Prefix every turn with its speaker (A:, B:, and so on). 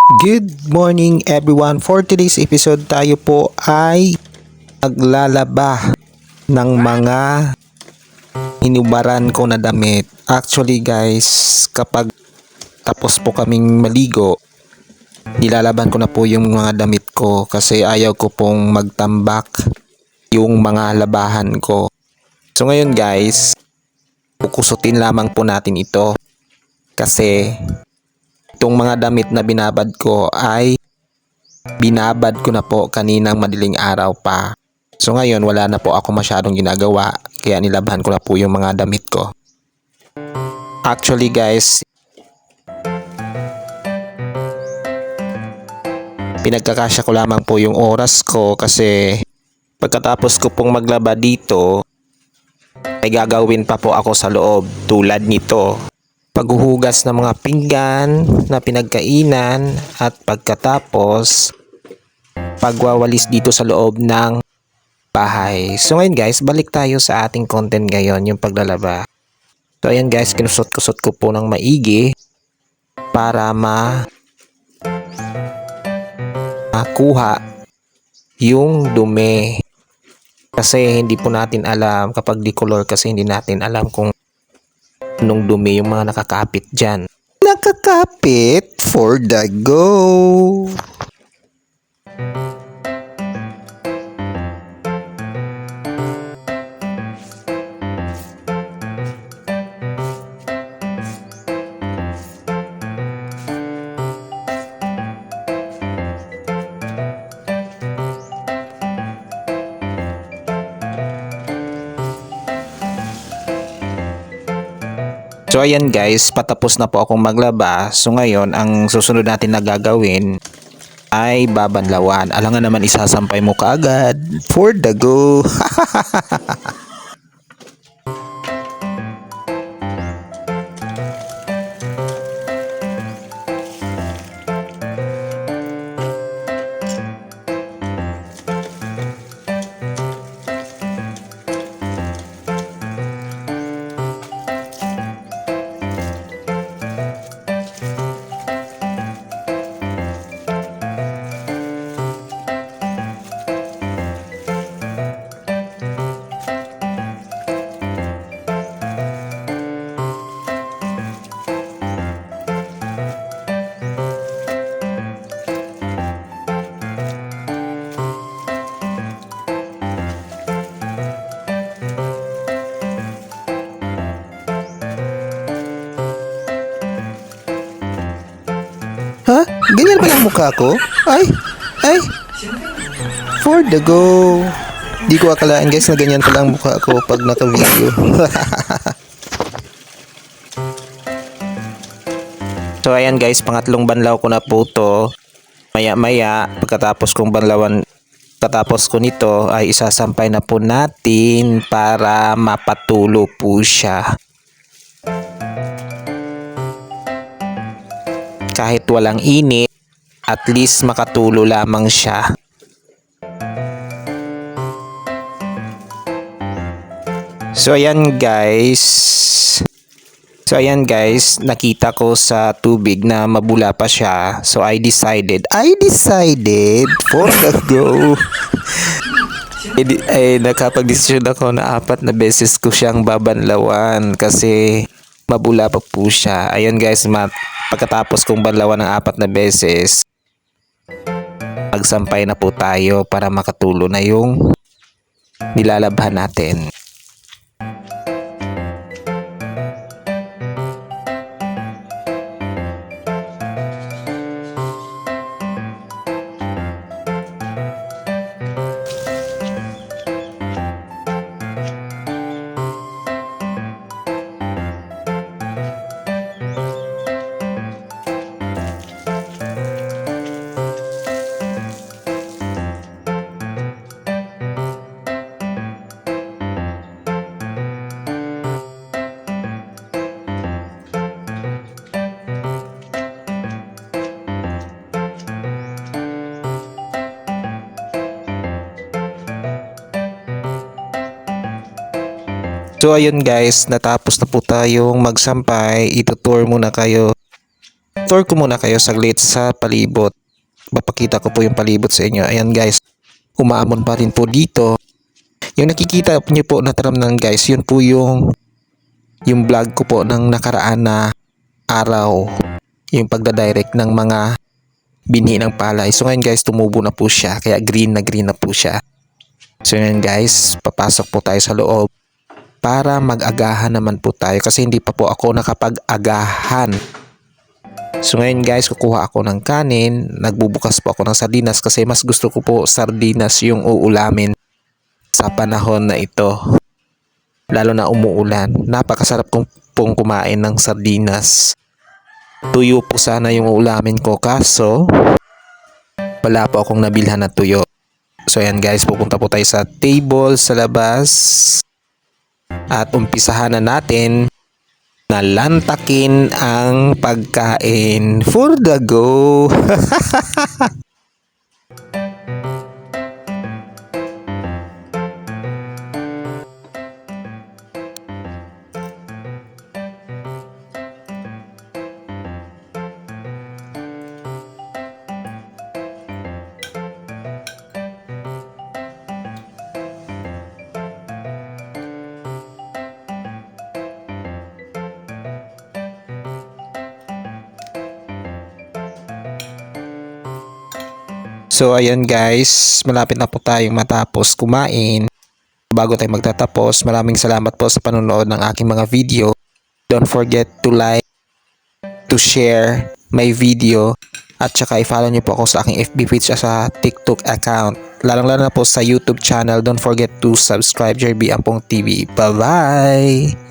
A: Good morning everyone. For today's episode tayo po ay maglalaba ng mga hinubaran ko na damit. Actually guys, kapag tapos po kaming maligo, nilalaban ko na po yung mga damit ko kasi ayaw ko pong magtambak yung mga labahan ko. So ngayon guys, kukusutin lamang po natin ito kasi itong mga damit na binabad ko ay binabad ko na po kaninang madaling araw pa. So ngayon wala na po ako masyadong ginagawa kaya nilabhan ko na po yung mga damit ko. Actually guys, pinagkakasya ko lamang po yung oras ko kasi pagkatapos ko pong maglaba dito ay gagawin pa po ako sa loob tulad nito. Paghuhugas ng mga pinggan na pinagkainan at pagkatapos pagwawalis dito sa loob ng bahay. So ngayon guys, balik tayo sa ating content ngayon, yung paglalaba. So ayan guys, kinusot-kusot ko po ng maigi para makuha yung dumi. Kasi hindi po natin alam kapag decolor kasi hindi natin alam kung anong dumi yung mga nakakapit dyan. Nakakapit for the go! So ayan guys, patapos na po akong maglaba. So ngayon, ang susunod natin na gagawin ay babanlawan. Alangan naman isasampay mo kaagad. For the go! Ha? Ganyan ba ang mukha ko? Ay! For the go! Di ko akalain guys na ganyan pala ang mukha ko pag naka-video. So ayan guys, pangatlong banlaw ko na po to. Maya-maya, pagkatapos ko nito ay isasampay na po natin para mapatulo po siya. Kahit walang init, at least makatulo lamang siya. So ayan guys, nakita ko sa tubig na mabula pa siya. So I decided for the go. Nakapag-desisyon ako na 4 na beses ko siyang babanlawan kasi mabula pa po siya. Ayun guys, pagkatapos kong banlawan ng 4 na beses, magsampay na po tayo para makatulo na yung nilalabhan natin. So ayun guys, natapos na po tayong magsampay. Itutour muna kayo Tour ko muna kayo saglit sa palibot. Papakita ko po yung palibot sa inyo. Ayan guys, umaamon pa rin po dito. Yung nakikita niyo po na taramnan guys, yun po yung vlog ko po ng nakaraan na araw. Yung pagdadirect ng mga binhi ng palay. So ngayon guys, tumubo na po siya. Kaya green na po siya. So ngayon guys, papasok po tayo sa loob para mag-agahan naman po tayo. Kasi hindi pa po ako nakapag-agahan. So ngayon guys, kukuha ako ng kanin. Nagbubukas po ako ng sardinas kasi mas gusto ko po sardinas yung uulamin sa panahon na ito. Lalo na umuulan. Napakasarap pong kumain ng sardinas. Tuyo po sana yung uulamin ko kaso wala po akong nabilhan na tuyo. So ayan guys, pupunta po tayo sa table sa labas at umpisahan na natin na lantakin ang pagkain for the go. So ayan guys, malapit na po tayong matapos kumain. Bago tayo magtatapos, maraming salamat po sa panonood ng aking mga video. Don't forget to like, to share my video, at saka i-follow nyo po ako sa aking FB page at sa TikTok account. Lalong-lalo na po sa YouTube channel. Don't forget to subscribe, Jerby Ampong TV. Bye-bye!